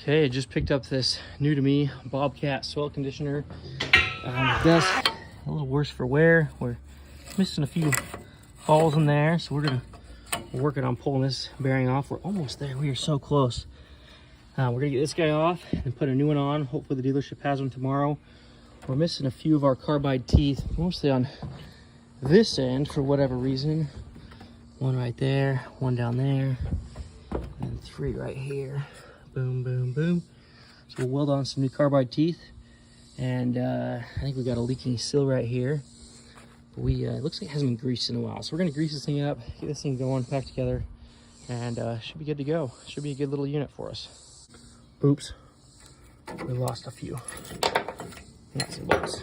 Okay, I just picked up this new to me Bobcat soil conditioner. That's a little worse for wear. We're missing a few holes in there, so we're working on pulling this bearing off. We're almost there. We are so close. We're gonna get this guy off and put a new one on. Hopefully the dealership has one tomorrow. We're missing a few of our carbide teeth, mostly on this end for whatever reason. One right there, one down there, and three right here. Boom, boom, boom. So we'll weld on some new carbide teeth. And I think we got a leaking seal right here. But it looks like it hasn't been greased in a while. So we're gonna grease this thing up, get this thing going, back together, and should be good to go. Should be a good little unit for us. Oops, we lost a few nuts and bolts.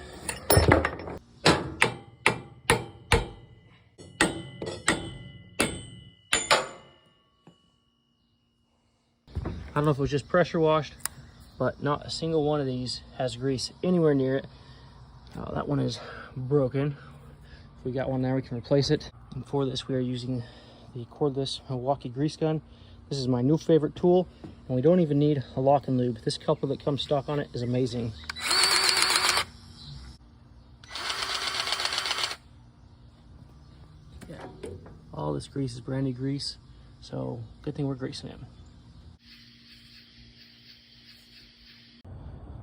I don't know if it was just pressure washed, but not a single one of these has grease anywhere near it. Oh, that one is broken. If we got one there, we can replace it. And for this, we are using the cordless Milwaukee grease gun. This is my new favorite tool, and we don't even need a lock and lube. This coupler that comes stock on it is amazing. Yeah, all this grease is brand new grease, so good thing we're greasing it.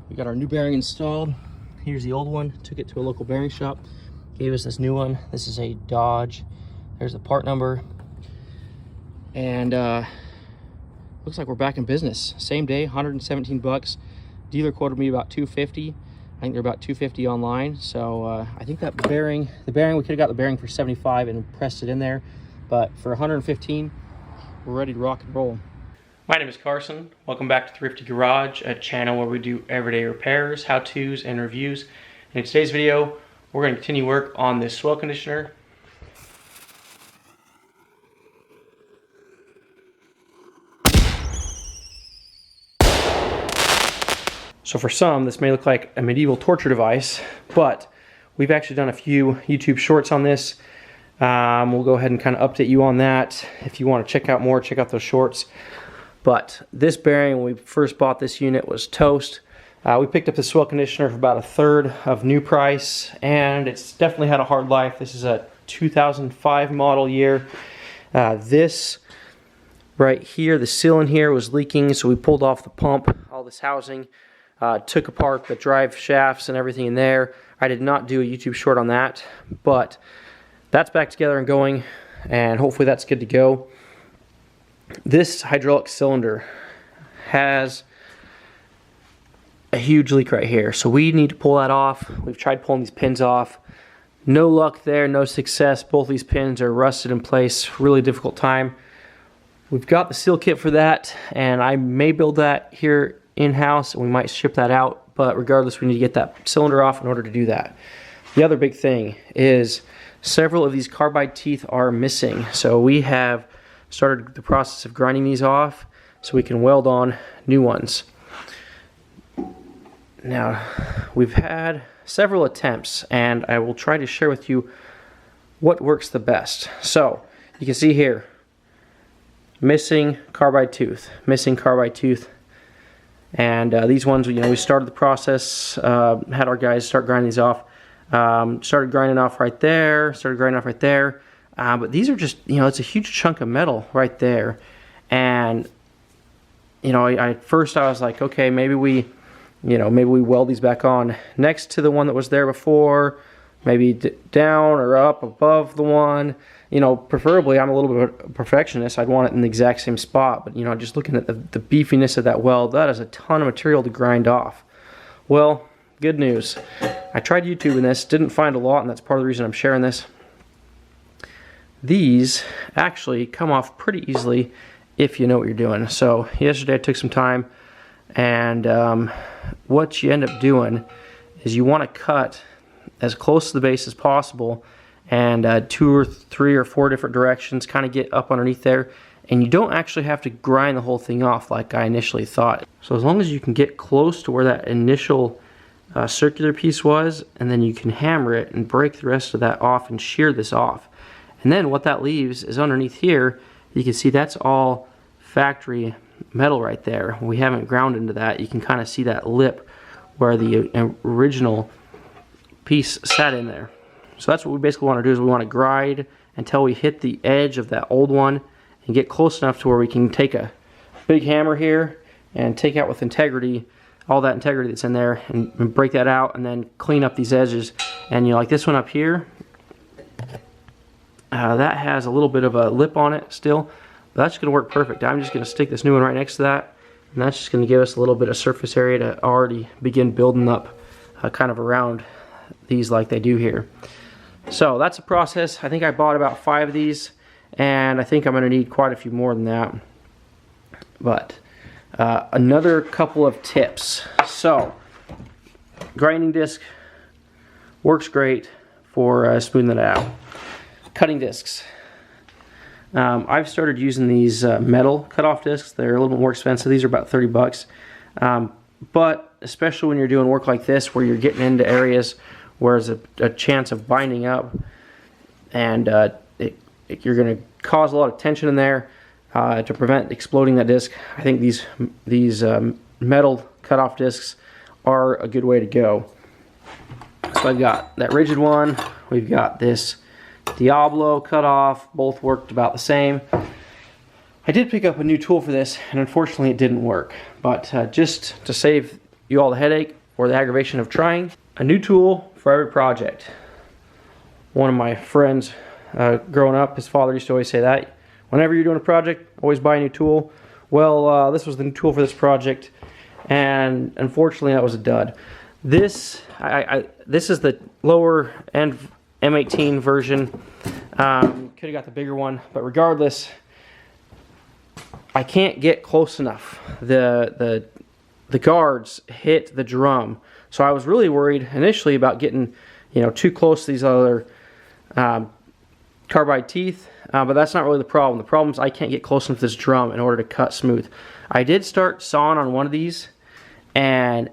We got our new bearing installed. Here's the old one. Took it to a local bearing shop. Gave us this new one. This is a Dodge. There's the part number. And looks like we're back in business. Same day, 117 bucks. Dealer quoted me about 250. I think they're about 250 online. So I think that bearing, we could have got the bearing for 75 and pressed it in there. But for 115, we're ready to rock and roll. My name is Carson. Welcome back to Thrifty Garage, a channel where we do everyday repairs, how-tos, and reviews. In today's video, we're going to continue work on this soil conditioner. So for some, this may look like a medieval torture device, but we've actually done a few YouTube shorts on this. We'll go ahead and kind of update you on that. If you want to check out more, check out those shorts. But this bearing, when we first bought this unit, was toast. We picked up the soil conditioner for about a third of new price, and it's definitely had a hard life. This is a 2005 model year. This right here, the seal in here was leaking, so we pulled off the pump, all this housing, took apart the drive shafts and everything in there. I did not do a YouTube short on that, but that's back together and going, and hopefully that's good to go. This hydraulic cylinder has a huge leak right here, so we need to pull that off. We've tried pulling these pins off. No luck there, no success. Both these pins are rusted in place. Really difficult time. We've got the seal kit for that, and I may build that here in-house, and we might ship that out, but regardless, we need to get that cylinder off in order to do that. The other big thing is several of these carbide teeth are missing, so we have started the process of grinding these off so we can weld on new ones. Now, we've had several attempts, and I will try to share with you what works the best. So, you can see here, missing carbide tooth, and these ones, we started the process, had our guys start grinding these off, started grinding off right there, but these are just, it's a huge chunk of metal right there. And, at first I was like, okay, maybe we weld these back on next to the one that was there before, maybe down or up above the one. Preferably, I'm a little bit of a perfectionist. I'd want it in the exact same spot. But, just looking at the beefiness of that weld, that is a ton of material to grind off. Well, good news. I tried YouTubing this, didn't find a lot, and that's part of the reason I'm sharing this. These actually come off pretty easily if you know what you're doing. So yesterday I took some time, and what you end up doing is you want to cut as close to the base as possible, and 2 or 3 or 4 different directions, kind of get up underneath there, and you don't actually have to grind the whole thing off like I initially thought. So as long as you can get close to where that initial circular piece was, and then you can hammer it and break the rest of that off and shear this off. And then what that leaves is underneath here, you can see that's all factory metal right there. We haven't ground into that. You can kind of see that lip where the original piece sat in there. So that's what we basically want to do, is we want to grind until we hit the edge of that old one and get close enough to where we can take a big hammer here and take out with integrity all that integrity that's in there and break that out, and then clean up these edges. And you know, like this one up here, that has a little bit of a lip on it still, but that's going to work perfect. I'm just going to stick this new one right next to that, and that's just going to give us a little bit of surface area to already begin building up kind of around these like they do here. So that's a process. I think I bought about 5 of these, and I think I'm going to need quite a few more than that. But another couple of tips. So grinding disc works great for smoothing it out. Cutting discs. I've started using these metal cutoff discs. They're a little bit more expensive. These are about 30 bucks. But especially when you're doing work like this, where you're getting into areas where there's a chance of binding up, and you're going to cause a lot of tension in there to prevent exploding that disc. I think these metal cutoff discs are a good way to go. So I've got that rigid one. We've got this Diablo cutoff. Both worked about the same. I did pick up a new tool for this, and unfortunately it didn't work. But just to save you all the headache or the aggravation of trying, a new tool for every project. One of my friends growing up, his father used to always say that. Whenever you're doing a project, always buy a new tool. Well, this was the new tool for this project, and unfortunately that was a dud. This is the lower end M18 version. Could have got the bigger one, but regardless, I can't get close enough. The guards hit the drum, so I was really worried initially about getting, you know, too close to these other carbide teeth, but that's not really the problem. The problem is I can't get close enough to this drum in order to cut smooth. I did start sawing on one of these, and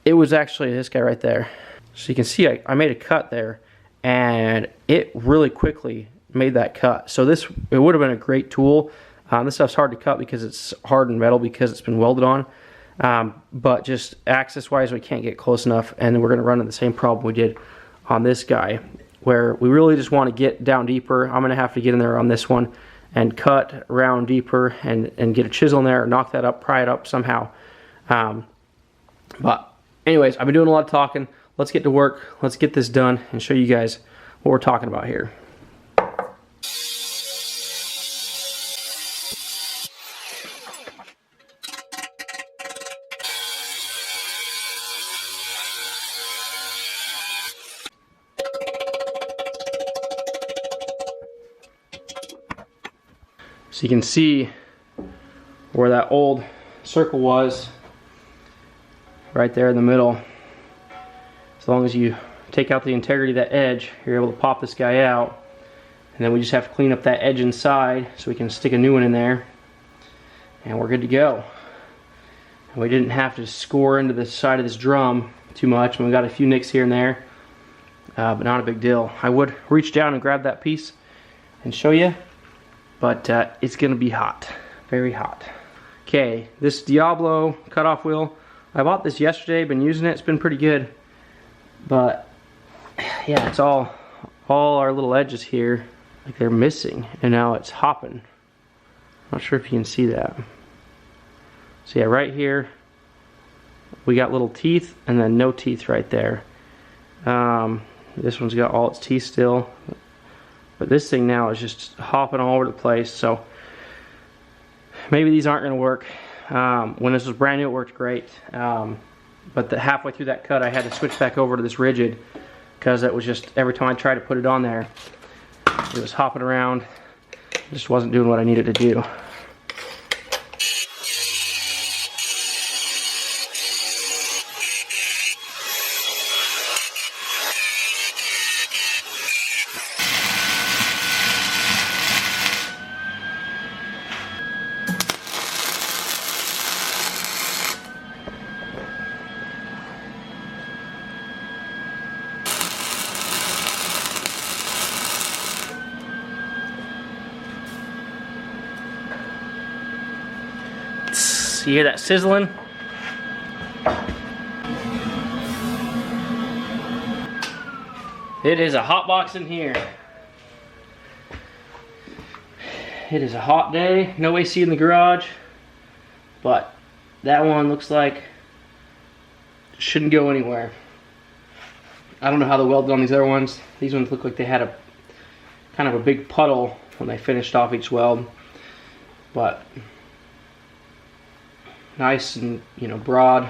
it was actually this guy right there. So you can see I made a cut there, and it really quickly made that cut. So it would have been a great tool. This stuff's hard to cut because it's hardened metal, because it's been welded on. But just access wise, we can't get close enough, and then we're going to run into the same problem we did on this guy, where we really just want to get down deeper. I'm going to have to get in there on this one and cut around deeper and get a chisel in there, knock that up, pry it up somehow. But anyways, I've been doing a lot of talking. Let's get to work. Let's get this done and show you guys what we're talking about here. So you can see where that old circle was, right there in the middle. As long as you take out the integrity of that edge, you're able to pop this guy out. And then we just have to clean up that edge inside so we can stick a new one in there. And we're good to go. And we didn't have to score into the side of this drum too much. And we got a few nicks here and there, but not a big deal. I would reach down and grab that piece and show you, but it's going to be hot, very hot. Okay, this Diablo cutoff wheel, I bought this yesterday, been using it, it's been pretty good. But yeah, it's all our little edges here, like they're missing, and now it's hopping. Not sure if you can see that. So yeah, right here we got little teeth and then no teeth right there. This one's got all its teeth still, but this thing now is just hopping all over the place. So maybe these aren't going to work. When this was brand new, it worked great. But halfway through that cut, I had to switch back over to this rigid, because it was just, every time I tried to put it on there, it was hopping around. It just wasn't doing what I needed to do. So you hear that sizzling? It is a hot box in here. It is a hot day, no AC in the garage, but that one looks like it shouldn't go anywhere. I don't know how they welded on these other ones. These ones look like they had a kind of a big puddle when they finished off each weld, but nice and, you know, broad.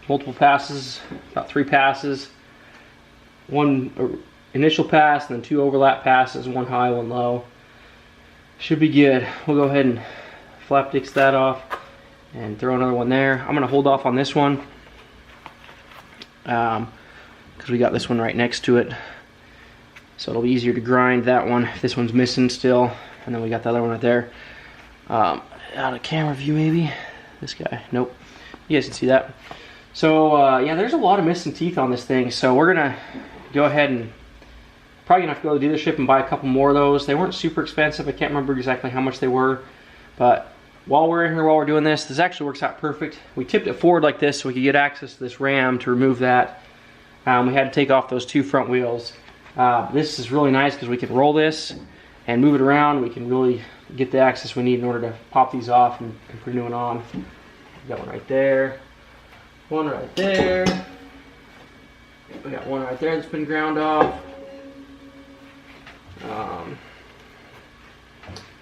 Multiple passes, about 3 passes. One initial pass and then 2 overlap passes, 1 high, 1 low. Should be good. We'll go ahead and flap dix that off and throw another one there. I'm gonna hold off on this one because we got this one right next to it, so it'll be easier to grind that one if this one's missing still. And then we got the other one right there. Out of camera view maybe. This guy, nope. You guys can see that. So yeah, there's a lot of missing teeth on this thing, so we're gonna go ahead and probably gonna have to go to the dealership and buy a couple more of those. They weren't super expensive. I can't remember exactly how much they were, but while we're in here, while we're doing this, this actually works out perfect. We tipped it forward like this so we could get access to this ram to remove that. We had to take off those 2 front wheels. This is really nice because we can roll this and move it around. We can really get the access we need in order to pop these off and put a new one on. We got one right there, one right there. We got one right there that's been ground off.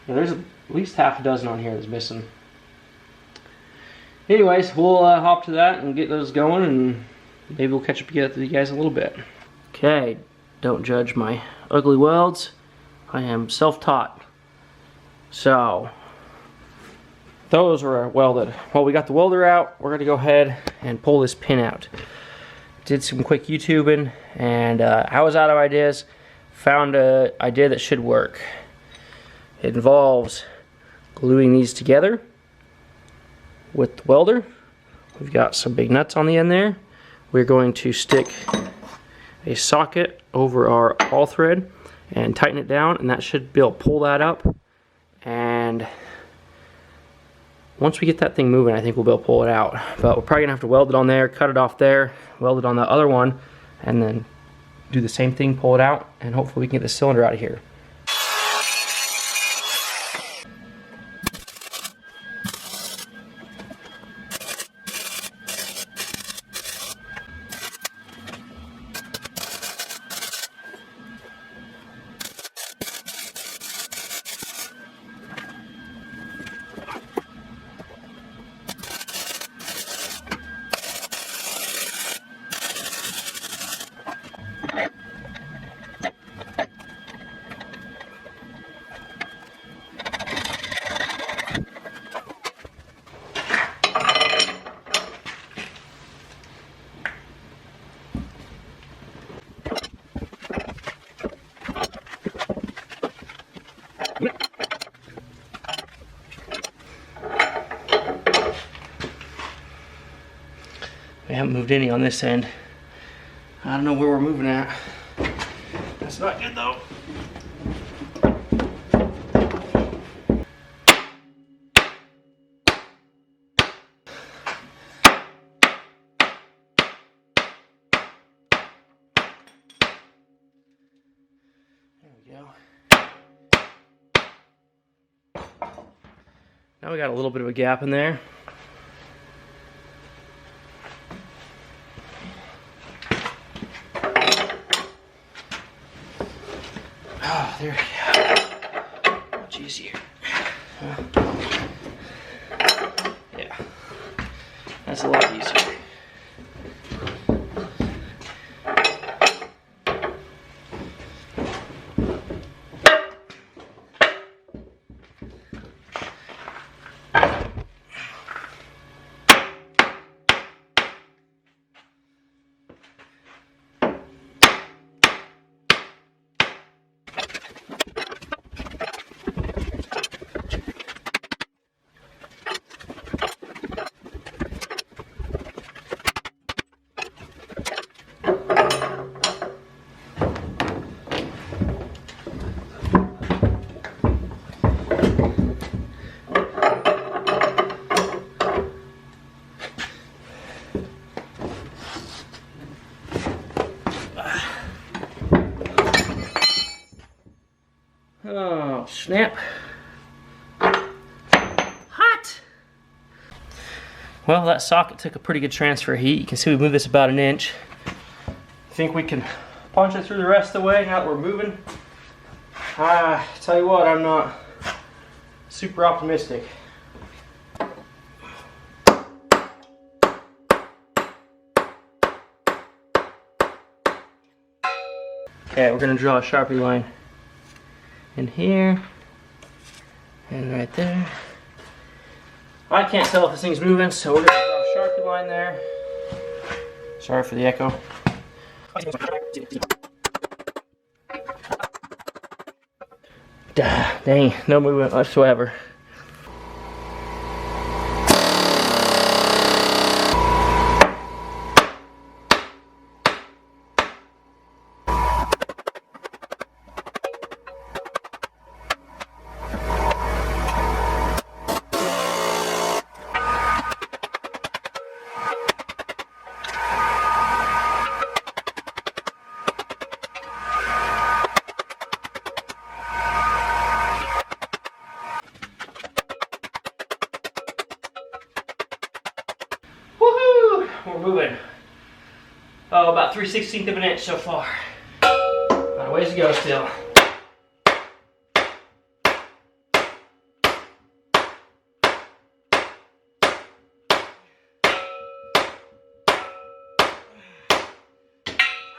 Yeah, there's at least half a dozen on here that's missing. Anyways, we'll hop to that and get those going, and maybe we'll catch up with you guys in a little bit. Okay, don't judge my ugly welds. I am self-taught. So, those are welded. While we got the welder out, we're gonna go ahead and pull this pin out. Did some quick YouTubing, and I was out of ideas. Found an idea that should work. It involves gluing these together with the welder. We've got some big nuts on the end there. We're going to stick a socket over our ball thread and tighten it down, and that should be able to pull that up. And once we get that thing moving, I think we'll be able to pull it out. But we're probably gonna have to weld it on there, cut it off there, weld it on the other one, and then do the same thing, pull it out, and hopefully we can get the cylinder out of here. We haven't moved any on this end. I don't know where we're moving at. That's not good though. There we go. Now we got a little bit of a gap in there. Oh, there we go. Much easier. Yeah, that's a lot easier. snap. Hot! Well, that socket took a pretty good transfer heat. You can see we moved this about 1 inch. I think we can punch it through the rest of the way now that we're moving. Tell you what, I'm not super optimistic. Okay, we're gonna draw a Sharpie line in here and right there. I can't tell if this thing's moving, so we're gonna draw a Sharpie line there. Sorry for the echo. Dang, no movement whatsoever. We're moving. Oh, about 3/16 of an inch so far. Got a ways to go still.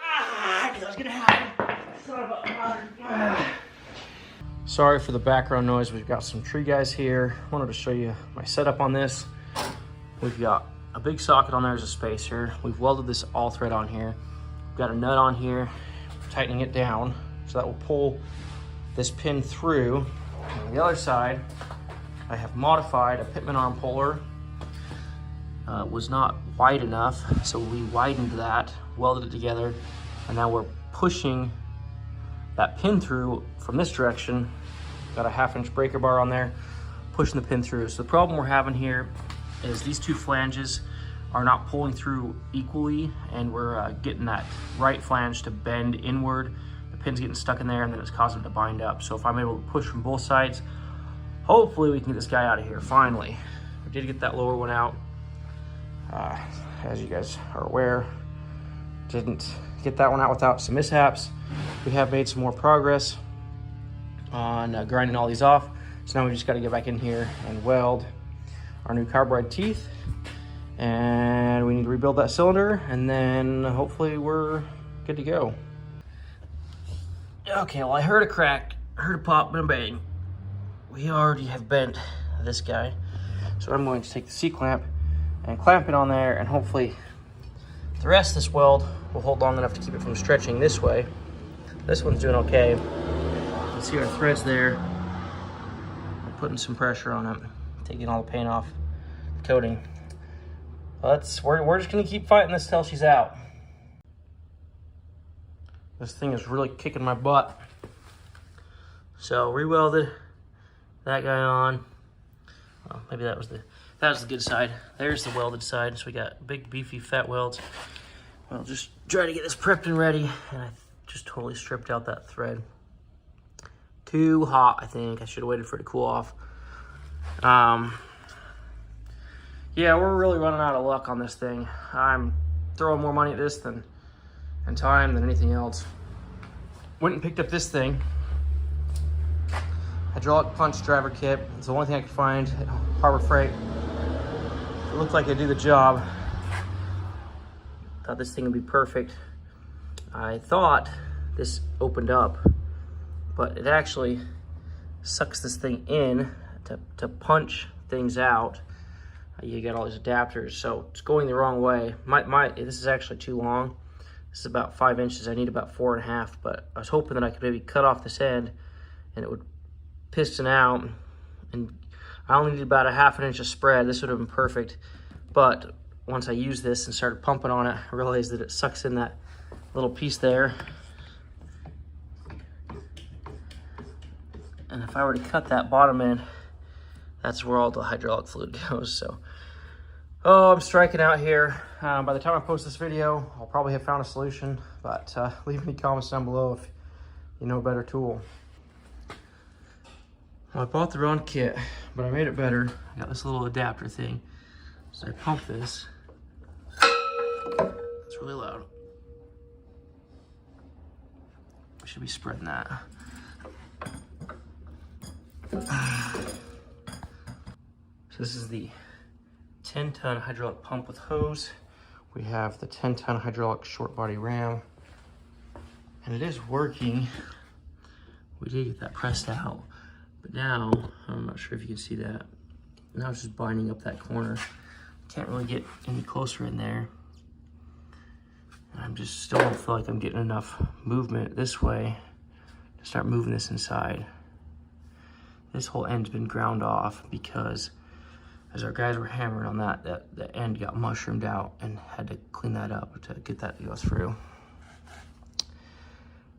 I was gonna happen. Son of a... Sorry for the background noise. We've got some tree guys here. I wanted to show you my setup on this. We've got a big socket on there as a spacer. We've welded this all thread on here. We've got a nut on here, tightening it down, so that will pull this pin through. On the other side, I have modified a Pitman Arm Puller. Was not wide enough, so we widened that, welded it together, and now we're pushing that pin through from this direction. Got a 1/2 inch breaker bar on there, pushing the pin through. So the problem we're having here is these two flanges are not pulling through equally, and we're getting that right flange to bend inward. The pin's getting stuck in there, and then it's causing it to bind up. So if I'm able to push from both sides, hopefully we can get this guy out of here, finally. We did get that lower one out. As you guys are aware, didn't get that one out without some mishaps. We have made some more progress on grinding all these off. So now we just gotta get back in here and weld our new carbide teeth, and we need to rebuild that cylinder, and then hopefully we're good to go. Okay, well, I heard a crack, heard a pop and a bang. We already have bent this guy, so I'm going to take the C-clamp and clamp it on there, and hopefully the rest of this weld will hold long enough to keep it from stretching this way. This one's doing okay. You can see our threads there. I'm putting some pressure on it, taking all the paint off the coating. We're just gonna keep fighting this till she's out. This thing is really kicking my butt. So re-welded that guy on. Well, maybe that was the good side. There's the welded side. So we got big beefy fat welds. Well, just try to get this prepped and ready, and I just totally stripped out that thread. Too hot, I think. I should have waited for it to cool off. Yeah, we're really running out of luck on this thing. I'm throwing more money at this and time than anything else. Went and picked up this thing. Hydraulic punch driver kit. It's the only thing I could find at Harbor Freight. It looked like it'd do the job. Thought this thing would be perfect. I thought this opened up, but it actually sucks this thing in to punch things out. You got all these adapters, so it's going the wrong way. This is actually too long. This is about 5 inches. I need about 4.5, but I was hoping that I could maybe cut off this end and it would piston out, and I only need about 1/2 inch of spread. This would have been perfect, but once I used this and started pumping on it, I realized that it sucks in that little piece there. And if I were to cut that bottom end, that's where all the hydraulic fluid goes. So, I'm striking out here. By the time I post this video, I'll probably have found a solution, but leave me comments down below if you know a better tool. Well, I bought the wrong kit, but I made it better. I got this little adapter thing. So I pump this. It's really loud. I should be spreading that. So this is the 10-ton hydraulic pump with hose. We have the 10-ton hydraulic short body ram. And it is working. We did get that pressed out. But now, I'm not sure if you can see that. Now it's just binding up that corner. Can't really get any closer in there. And I'm just still don't feel like I'm getting enough movement this way to start moving this inside. This whole end's been ground off because as our guys were hammering on that, the end got mushroomed out and had to clean that up to get that to go through.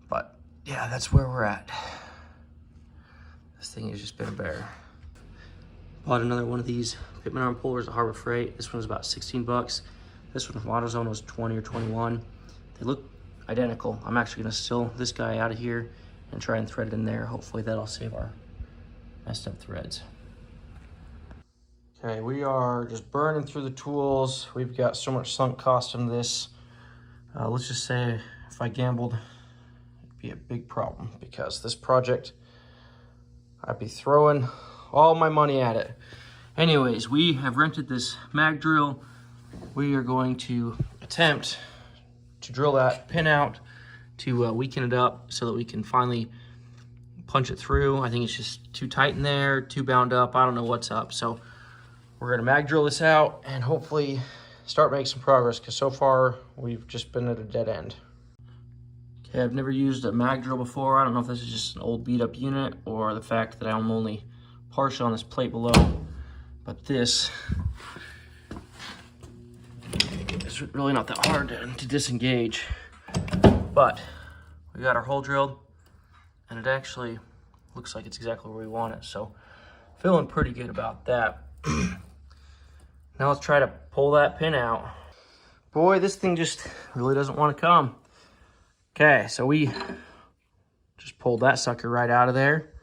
But yeah, that's where we're at. This thing has just been a bear. Bought another one of these Pitman Arm Pullers at Harbor Freight. This one was about 16 bucks. This one from AutoZone was 20 or 21. They look identical. I'm actually gonna steal this guy out of here and try and thread it in there. Hopefully that'll save our messed up threads. Okay, we are just burning through the tools. We've got so much sunk cost into this. Let's just say if I gambled, it'd be a big problem because this project, I'd be throwing all my money at it. Anyways, we have rented this mag drill. We are going to attempt to drill that pin out to weaken it up so that we can finally punch it through. I think it's just too tight in there, too bound up. I don't know what's up. So we're gonna mag drill this out and hopefully start making some progress because so far we've just been at a dead end. Okay, I've never used a mag drill before. I don't know if this is just an old beat up unit or the fact that I'm only partial on this plate below, but this is really not that hard to disengage. But we got our hole drilled and it actually looks like it's exactly where we want it. So feeling pretty good about that. Now let's try to pull that pin out. Boy, this thing just really doesn't want to come. Okay, so we just pulled that sucker right out of there.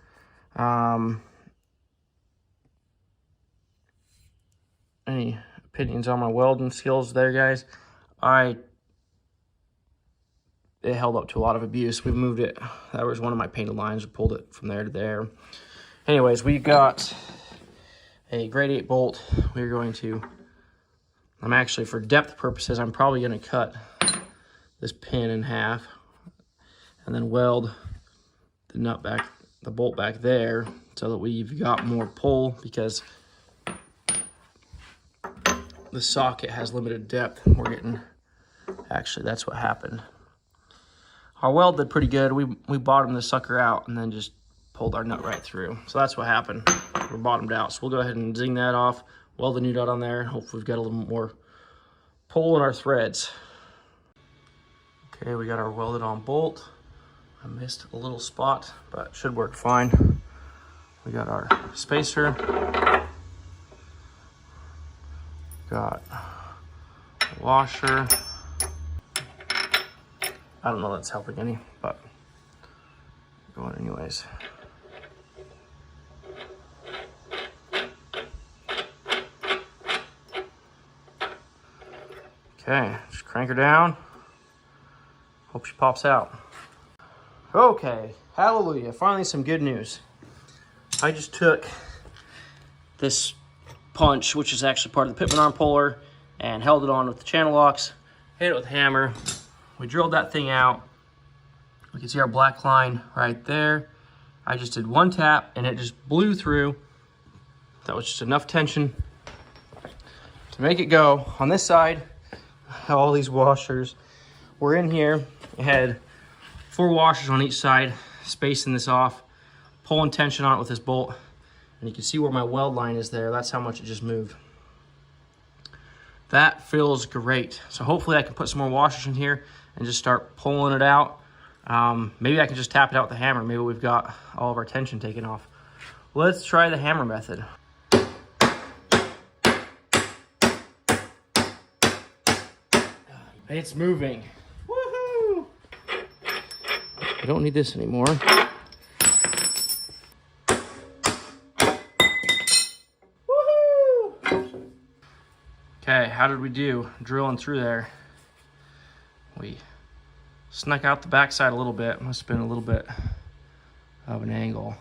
Any opinions on my welding skills there, guys? It held up to a lot of abuse. We moved it. That was one of my painted lines. We pulled it from there to there. Anyways, we got a grade 8 bolt. We're going to, I'm actually, for depth purposes, I'm probably going to cut this pin in half and then weld the bolt back there so that we've got more pull because the socket has limited depth. We're getting, actually, that's what happened. Our weld did pretty good. We bottomed the sucker out and then just pulled our nut right through. So that's what happened. We're bottomed out. So we'll go ahead and zing that off, weld the new nut on there. Hopefully we've got a little more pull in our threads. Okay, we got our welded on bolt. I missed a little spot, but it should work fine. We got our spacer. Got a washer. I don't know if that's helping any, but going anyways. Okay, just crank her down. Hope she pops out. Okay, hallelujah, finally some good news. I just took this punch, which is actually part of the Pitman Arm Puller, and held it on with the channel locks, hit it with a hammer. We drilled that thing out. We can see our black line right there. I just did one tap and it just blew through. That was just enough tension to make it go. On this side, all these washers were in here. It had 4 washers on each side, spacing this off, pulling tension on it with this bolt. And you can see where my weld line is there. That's how much it just moved. That feels great. So hopefully I can put some more washers in here and just start pulling it out. Maybe I can just tap it out with the hammer. Maybe we've got all of our tension taken off. Let's try the hammer method. It's moving. Woohoo! I don't need this anymore. Okay, how did we do drilling through there? We snuck out the backside a little bit. Must have been a little bit of an angle.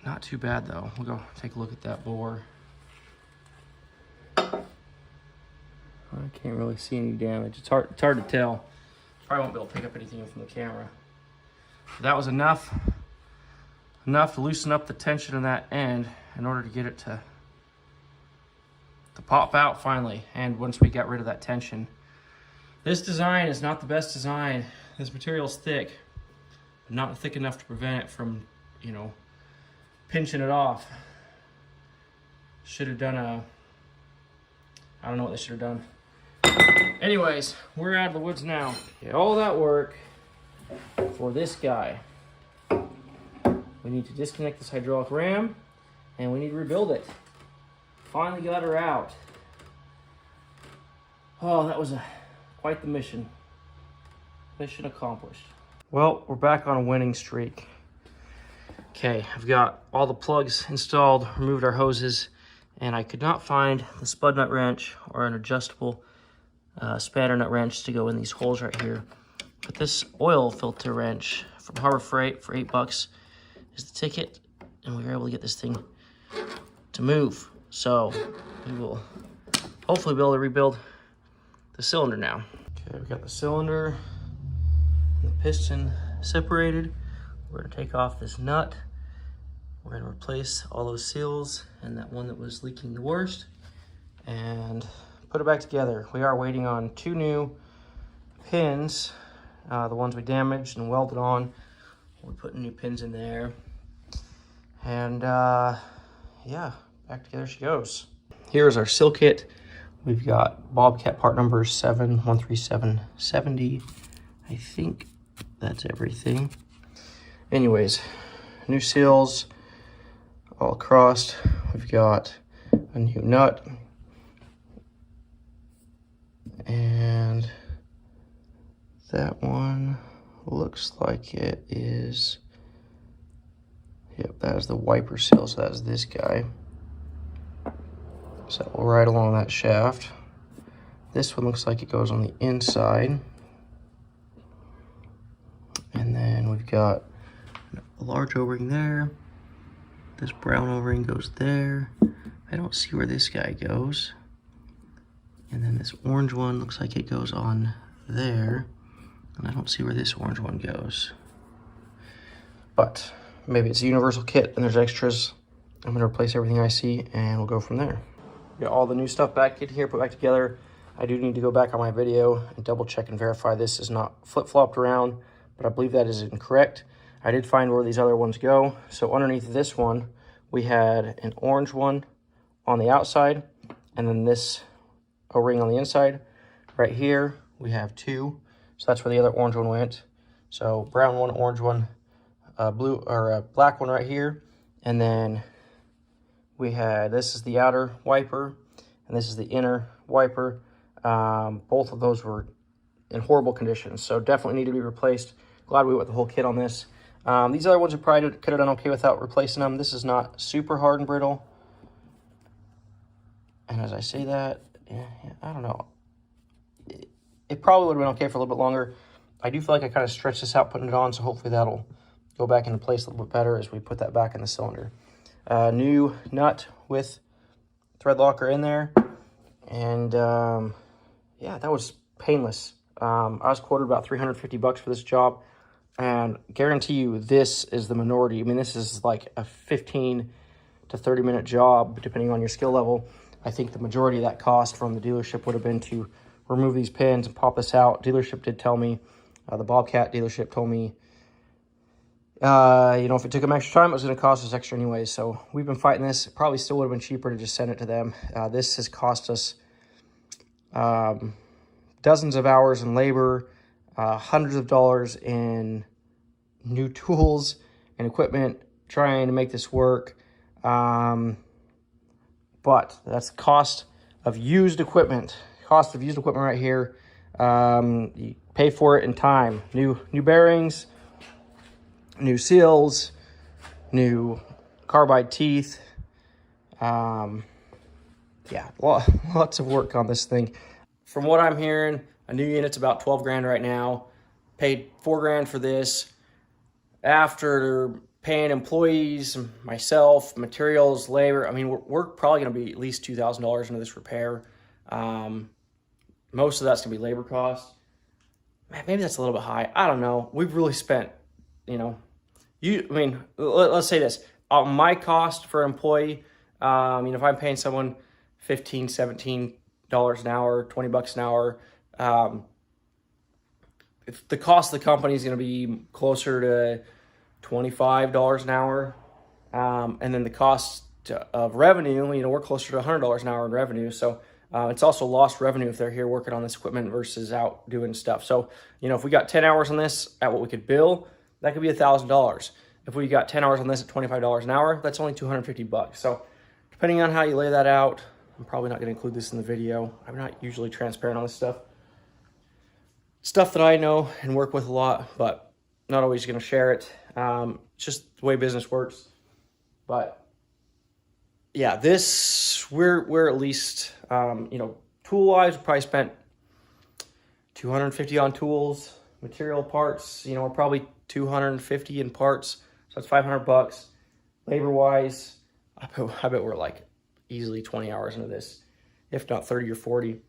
Not too bad though. We'll go take a look at that bore. I can't really see any damage. It's hard to tell. Probably won't be able to pick up anything from the camera. But that was enough to loosen up the tension in that end in order to get it to pop out finally. And once we got rid of that tension. This design is not the best design. This material is thick, but not thick enough to prevent it from, you know, pinching it off. Should have done I don't know what they should have done. Anyways, we're out of the woods now. Okay, all that work for this guy. We need to disconnect this hydraulic ram and we need to rebuild it. Finally got her out. Oh, that was quite the mission. Mission accomplished. Well, we're back on a winning streak. Okay, I've got all the plugs installed, removed our hoses, and I could not find the spud nut wrench or an adjustable spanner nut wrench to go in these holes right here. But this oil filter wrench from Harbor Freight for $8 is the ticket, and we were able to get this thing to move. So we will hopefully be able to rebuild the cylinder now. Okay, we've got the cylinder and the piston separated. We're gonna take off this nut. We're gonna replace all those seals and that one that was leaking the worst and put it back together. We are waiting on 2 new pins, the ones we damaged and welded on. We're putting new pins in there. And yeah, back together she goes. Here's our seal kit. We've got Bobcat part number 713770. I think that's everything. Anyways, new seals all across. We've got a new nut. And that one looks like it is, yep, that is the wiper seal, so that's this guy. So that will ride along that shaft. This one looks like it goes on the inside. And then we've got a large O-ring there. This brown O-ring goes there. I don't see where this guy goes. And then this orange one looks like it goes on there. And I don't see where this orange one goes. But maybe it's a universal kit and there's extras. I'm gonna replace everything I see and we'll go from there. Got all the new stuff back in here, put back together. I do need to go back on my video and double check and verify this is not flip-flopped around, but I believe that is incorrect. I did find where these other ones go. So underneath this one, we had an orange one on the outside, and then this O-ring on the inside. Right here, we have 2. So that's where the other orange one went. So brown one, orange one, blue or black one right here. And then we had, this is the outer wiper, and this is the inner wiper. Both of those were in horrible conditions, so definitely need to be replaced. Glad we went the whole kit on this. These other ones we probably could have done okay without replacing them. This is not super hard and brittle. And as I say that, yeah, I don't know. It probably would have been okay for a little bit longer. I do feel like I kind of stretched this out putting it on, so hopefully that'll go back into place a little bit better as we put that back in the cylinder. New nut with thread locker in there. And yeah, that was painless. I was quoted about $350 for this job, and guarantee you this is the minority. I mean, this is like a 15 to 30 minute job, depending on your skill level. I think the majority of that cost from the dealership would have been to remove these pins and pop this out. Dealership did tell me, the Bobcat dealership told me, you know, if it took them extra time, it was going to cost us extra anyway. So we've been fighting this. It probably still would have been cheaper to just send it to them. This has cost us dozens of hours in labor, hundreds of dollars in new tools and equipment trying to make this work. But that's the cost of used equipment. Cost of used equipment right here. You pay for it in time. New bearings, new seals, new carbide teeth. yeah, lots of work on this thing. From what I'm hearing, a new unit's about 12 grand right now. Paid 4 grand for this. After paying employees, myself, materials, labor, I mean, we're probably going to be at least $2,000 into this repair. Most of that's going to be labor costs. Man, maybe that's a little bit high. I don't know. We've really spent, I mean, let's say this. My cost for an employee, if I'm paying someone $15, $17 an hour, $20 an hour, if the cost of the company is going to be closer to $25 an hour, and then the cost of revenue, we're closer to $100 an hour in revenue. So it's also lost revenue if they're here working on this equipment versus out doing stuff. So, if we got 10 hours on this at what we could bill, that could be $1,000. If we got 10 hours on this at $25 an hour, that's only $250. So depending on how you lay that out, I'm probably not going to include this in the video. I'm not usually transparent on this stuff. Stuff that I know and work with a lot, but not always going to share it. It's just the way business works. But yeah, we're at least, tool-wise, we probably spent $250 on tools, material parts, we're probably $250 in parts, so that's $500. Labor-wise, I bet we're like easily 20 hours into this, if not 30 or 40.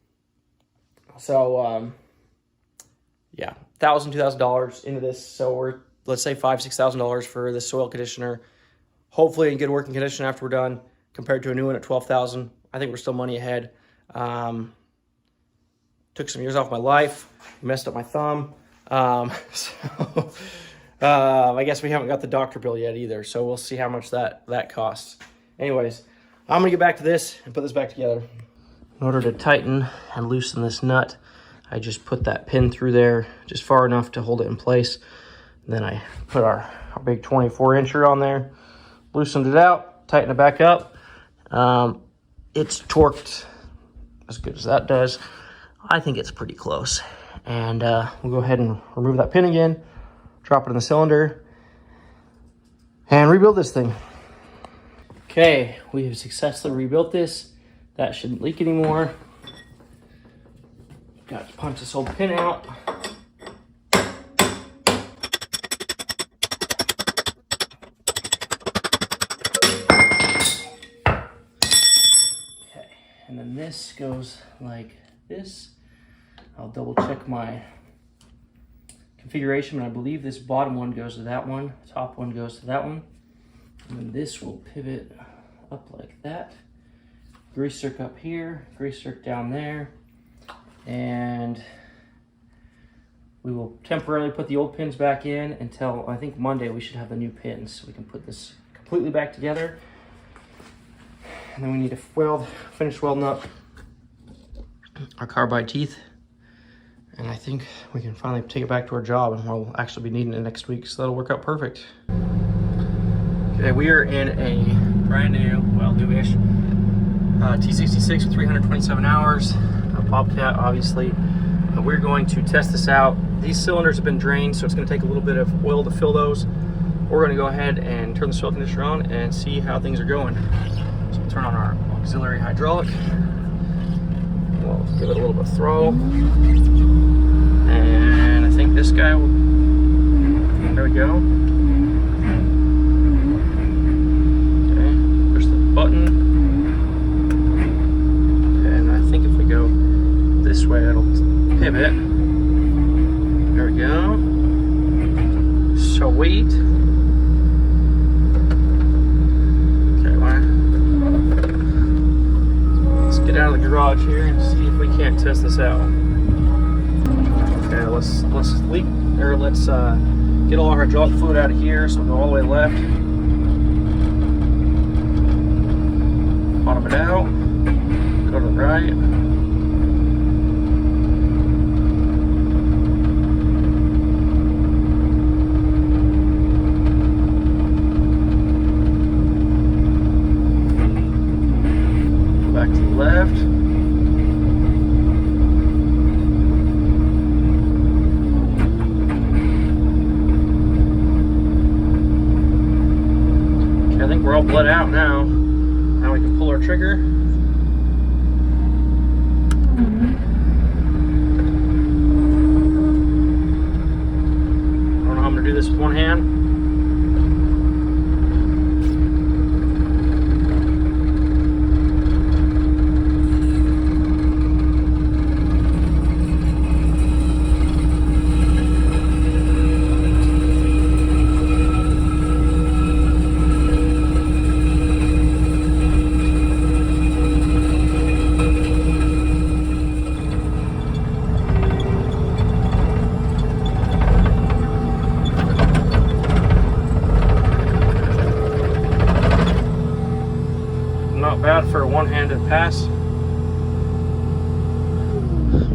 So, yeah, $1,000, $2,000 into this. So we're, let's say $5,000, $6,000 for this soil conditioner. Hopefully in good working condition after we're done, compared to a new one at $12,000. I think we're still money ahead. Took some years off my life, messed up my thumb. I guess we haven't got the doctor bill yet either, so we'll see how much that costs. Anyways, I'm gonna get back to this and put this back together. In order to tighten and loosen this nut, I just put that pin through there just far enough to hold it in place. And then I put our big 24-incher on there, loosened it out, tightened it back up. It's torqued as good as that does. I think it's pretty close. And we'll go ahead and remove that pin again, drop it in the cylinder, and rebuild this thing. Okay, we have successfully rebuilt this. That shouldn't leak anymore. Got to punch this old pin out. Okay, and then this goes like this. I'll double check my configuration, but I believe this bottom one goes to that one, top one goes to that one, and then this will pivot up like that. Grease zerk up here, grease zerk down there, and we will temporarily put the old pins back in until I think Monday we should have the new pins, so we can put this completely back together. And then we need to finish welding up our carbide teeth. And I think we can finally take it back to our job, and we'll actually be needing it next week, so that'll work out perfect. Okay, we are in a brand new, well, newish T66 with 327 hours, a Bobcat, obviously. We're going to test this out. These cylinders have been drained, so it's going to take a little bit of oil to fill those. We're going to go ahead and turn the soil conditioner on and see how things are going. So we'll turn on our auxiliary hydraulic. We'll give it a little bit of throw. And I think this guy will, there we go. Okay, push the button. And I think if we go this way, it'll pivot. There we go. Sweet. Okay, let's get out of the garage here and see if we can't test this out. Okay, let's get all our hydraulic fluid out of here. So we'll go all the way left. Bottom it out. Go to the right. Go back to the left. We're all bled out now. Now we can pull our trigger. pass.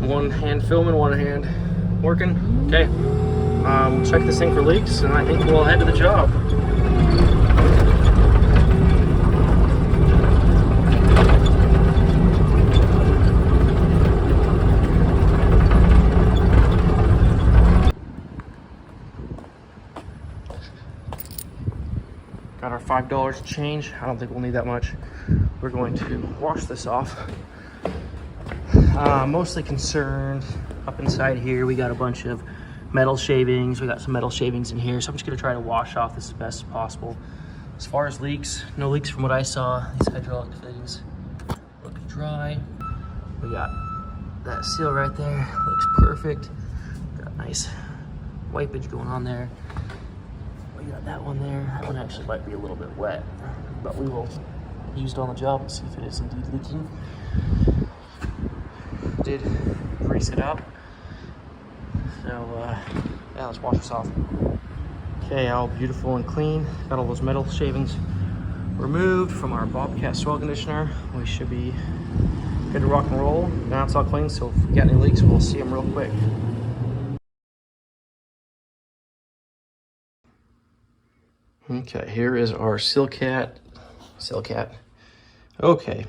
One hand filming, one hand working. Okay, we'll check this thing for leaks, and I think we'll head to the job. Got our $5 change. I don't think we'll need that much. We're going to wash this off. Mostly concerned up inside here. We got a bunch of metal shavings. We got some metal shavings in here, so I'm just gonna try to wash off this as best as possible. As far as leaks, no leaks from what I saw. These hydraulic fittings look dry. We got that seal right there, looks perfect. Got nice wipage going on there. We got that one there. That one actually might be a little bit wet, but we will use it on the job and see if it is indeed leaking. Did grease it up. So yeah, let's wash this off. Okay, all beautiful and clean. Got all those metal shavings removed from our Bobcat swell conditioner. We should be good to rock and roll. Now it's all clean, so if we got any leaks, we'll see them real quick. Okay, here is our Silcat. Okay.